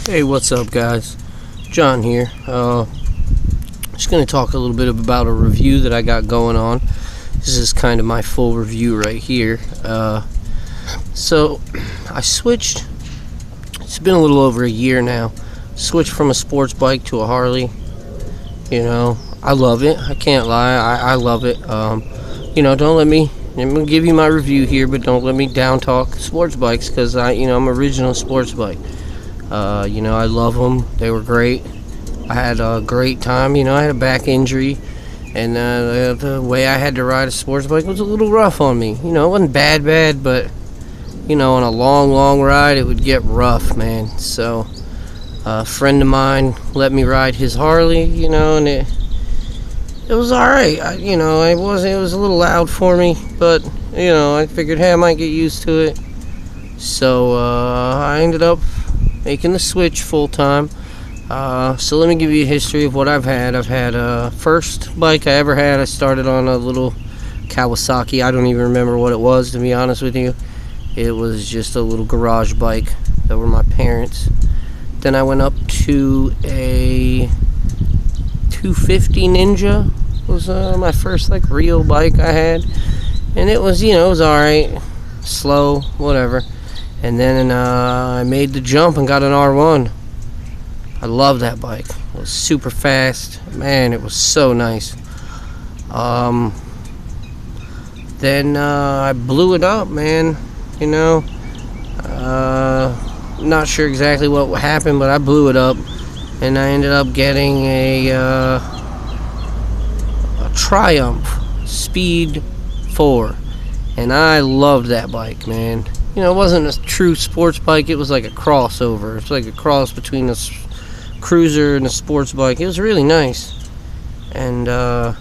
Hey, what's up, guys? John here. Just going to talk a little bit about a review that I got going on. This is kind of my full review right here. So, I switched. It's been a little over a year now. Switched from a sports bike to a Harley. You know, I love it. I can't lie. I love it. Don't let me. I'm gonna give you my review here, but don't let me down talk sports bikes because I'm original sports bike. I love them. They were great. I had a great time. I had a back injury, and the way I had to ride a sports bike was a little rough on me. It wasn't bad, but on a long ride, it would get rough, man. So, a friend of mine let me ride his Harley, and it was all right. It was a little loud for me, but I figured, hey, I might get used to it. So I ended up making the switch full time. So let me give you a history of what I've had. I've had first bike I ever had. I started on a little Kawasaki. I don't even remember what it was, to be honest with you. It was just a little garage bike that were my parents'. Then I went up to a 250 Ninja. Was my first real bike I had, and it was alright, slow, whatever. And then I made the jump and got an R1. I love that bike. It was super fast, man. It was so nice. Then I blew it up, man. Not sure exactly what happened, but I blew it up, and I ended up getting a Triumph Speed 4, and I loved that bike, man. It wasn't a true sports bike. It was like a crossover. It's like a cross between a cruiser and a sports bike. It was really nice, and I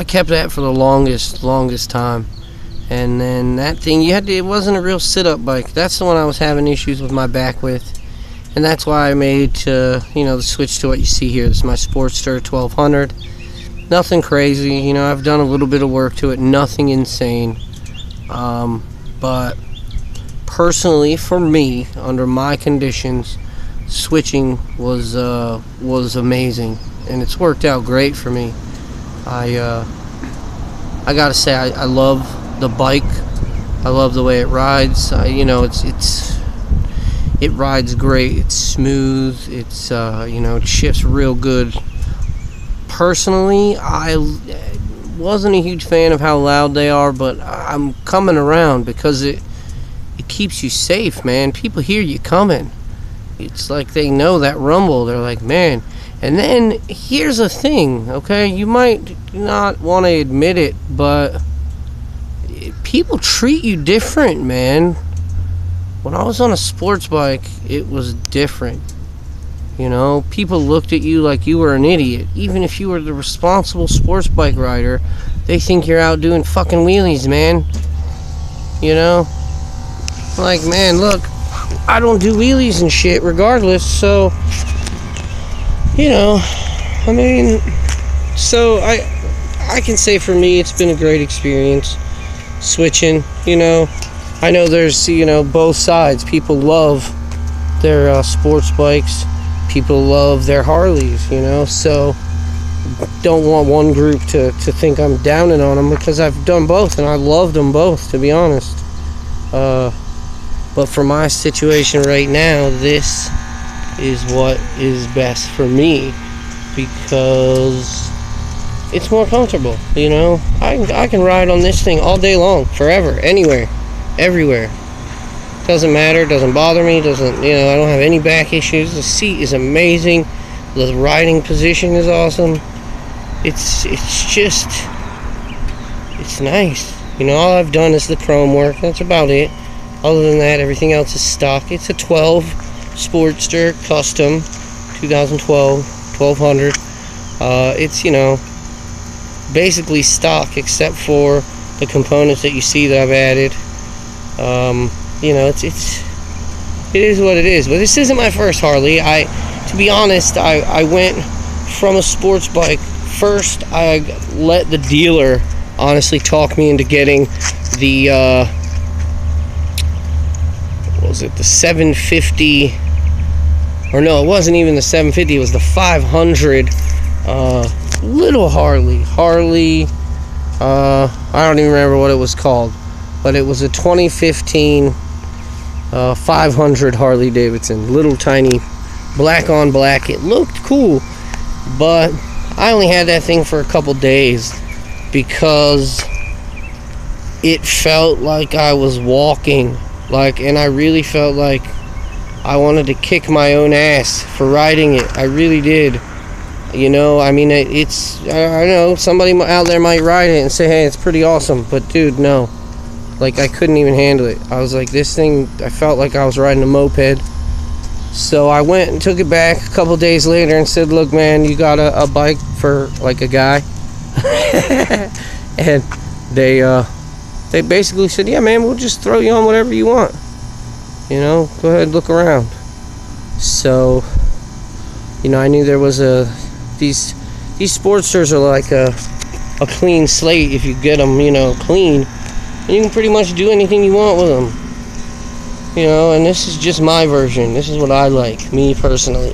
kept that for the longest time. And then that thing, it wasn't a real sit-up bike. That's the one I was having issues with my back with, and that's why I made the switch to what you see here. This is my Sportster 1200. Nothing crazy, I've done a little bit of work to it. Nothing insane. But personally, for me, under my conditions, switching was amazing, and it's worked out great for me. I gotta say, I love the bike. I love the way it rides. It rides great. It's smooth. It's it shifts real good. Personally, I wasn't a huge fan of how loud they are, but I'm coming around because it keeps you safe, man. People hear you coming. It's like they know that rumble. They're like, man. And then here's the thing, okay? You might not want to admit it, but people treat you different, man. When I was on a sports bike, it was different. People looked at you like you were an idiot. Even if you were the responsible sports bike rider, they think you're out doing fucking wheelies, man. Like, man, look, I don't do wheelies and shit regardless, so, so I can say for me, it's been a great experience switching. I know there's, both sides. People love their sports bikes. People love their Harleys, so don't want one group to think I'm downing on them, because I've done both, and I loved them both, to be honest. But for my situation right now, this is what is best for me, because it's more comfortable, I can ride on this thing all day long, forever, anywhere, everywhere. Doesn't matter, doesn't bother me, doesn't, I don't have any back issues. The seat is amazing. The riding position is awesome. It's nice. All I've done is the chrome work. That's about it. Other than that, everything else is stock. It's a 12 Sportster Custom 2012 1200. It's, basically stock except for the components that you see that I've added. It is what it is. But this isn't my first Harley. To be honest, I went from a sports bike. First, I let the dealer honestly talk me into getting the what was it, the 750, or no, it wasn't even the 750, it was the 500 little Harley. I don't even remember what it was called, but it was a 2015 500 Harley Davidson, little tiny black on black. It looked cool, but I only had that thing for a couple days because it felt like I was walking, and I really felt like I wanted to kick my own ass for riding it. I really did. You know, I mean, I know somebody out there might ride it and say, hey, it's pretty awesome, but dude, no. Like, I couldn't even handle it. I was like, this thing, I felt like I was riding a moped. So I went and took it back a couple days later and said, look, man, you got a bike for, like, a guy? And they basically said, yeah, man, we'll just throw you on whatever you want. You know, go ahead and look around. So, you know, I knew there was these Sportsters are like a clean slate if you get them, you know, clean. And you can pretty much do anything you want with them. You know, and this is just my version. This is what I like, me personally.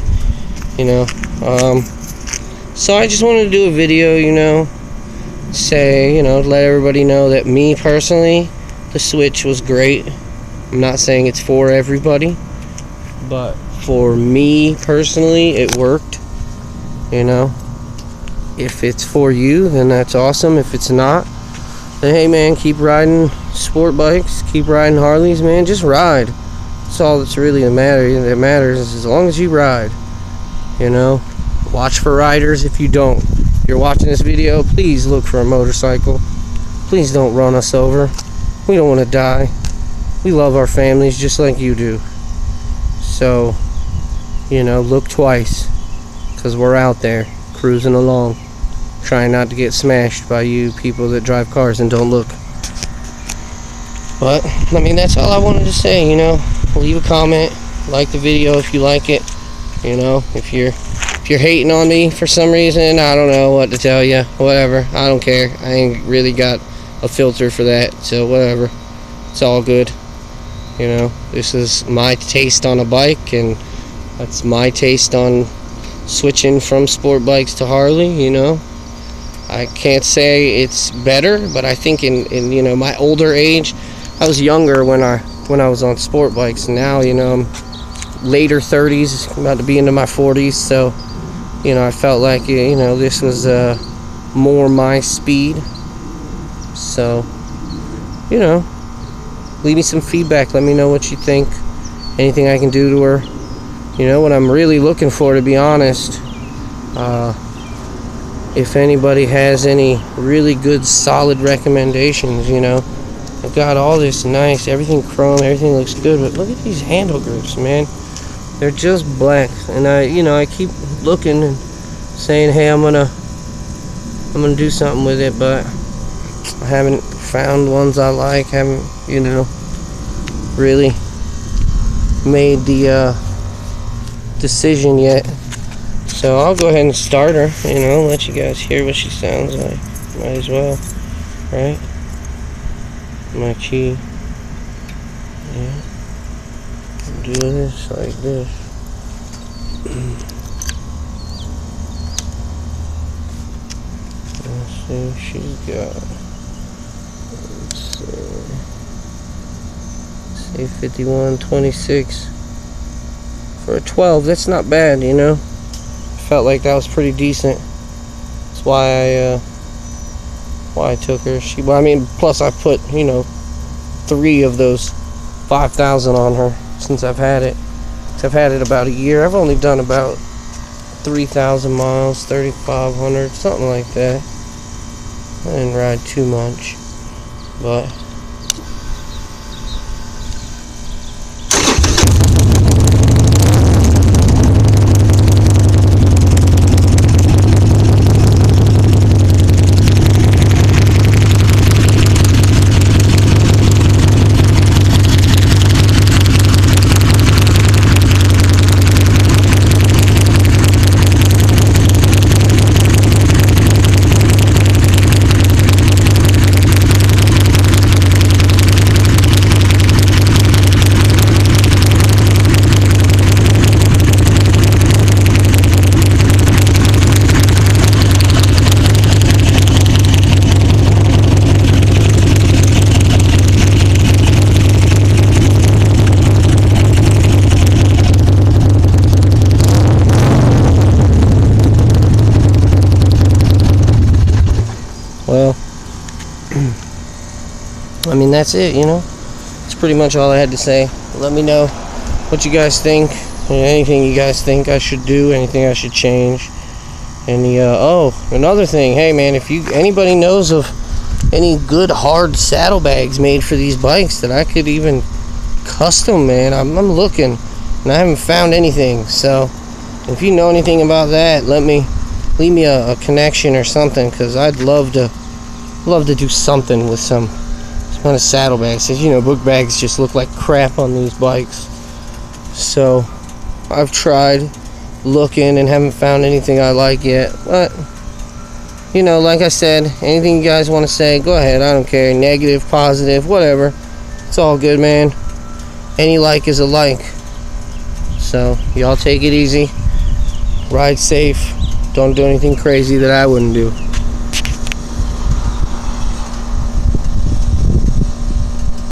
You know, so I just wanted to do a video, you know, say, you know, let everybody know that me personally, the Switch was great. I'm not saying it's for everybody, but for me personally, it worked. You know, if it's for you, then that's awesome. If it's not, then hey, man, keep riding sport bikes, keep riding Harleys, man. Just ride. That's all that's really that matters is as long as you ride. You know, watch for riders. If you don't, if you're watching this video, please look for a motorcycle. Please don't run us over. We don't want to die. We love our families just like you do. So, you know, look twice, because we're out there cruising along, trying not to get smashed by you people that drive cars and don't look. But I mean, that's all I wanted to say. You know, leave a comment, like the video if you like it. You know, if you're hating on me for some reason, I don't know what to tell you. Whatever, I don't care. I ain't really got a filter for that, so whatever. It's all good. You know, this is my taste on a bike, and that's my taste on switching from sport bikes to Harley. You know, I can't say it's better, but I think in you know, my older age, I was younger when I was on sport bikes. Now, you know, I'm later 30s, about to be into my 40s, so you know, I felt like, you know, this was more my speed. So, you know, leave me some feedback. Let me know what you think. Anything I can do to her. You know, what I'm really looking for, to be honest, if anybody has any really good, solid recommendations, you know. I've got all this nice, everything chrome, everything looks good, but look at these handle grips, man. They're just black, and I keep looking and saying, hey, I'm gonna do something with it, but I haven't found ones I like. Haven't, you know, really made the decision yet. So I'll go ahead and start her, you know, let you guys hear what she sounds like. Might as well, right? My key. Yeah. Do this like this. Let's see what she's got. Let's see, 51.26 for a 12. That's not bad, you know. Felt like that was pretty decent. That's why I took her. Well, I mean, plus I put, you know, 3 of those 5,000 on her since I've had it. I've had it about a year. I've only done about 3,000 miles, 3,500, something like that. I didn't ride too much, but mean, that's it, you know. That's pretty much all I had to say. Let me know what you guys think. Anything you guys think I should do, anything I should change. Any another thing, hey man, if anybody knows of any good hard saddlebags made for these bikes that I could even custom, man, I'm looking and I haven't found anything. So if you know anything about that, leave me a connection or something, because I'd love to do something with some kind of saddlebags. As you know, book bags just look like crap on these bikes. So I've tried looking and haven't found anything I like yet. But you know, like I said, anything you guys want to say, go ahead. I don't care. Negative, positive, whatever. It's all good, man. Any like is a like. So y'all take it easy. Ride safe. Don't do anything crazy that I wouldn't do.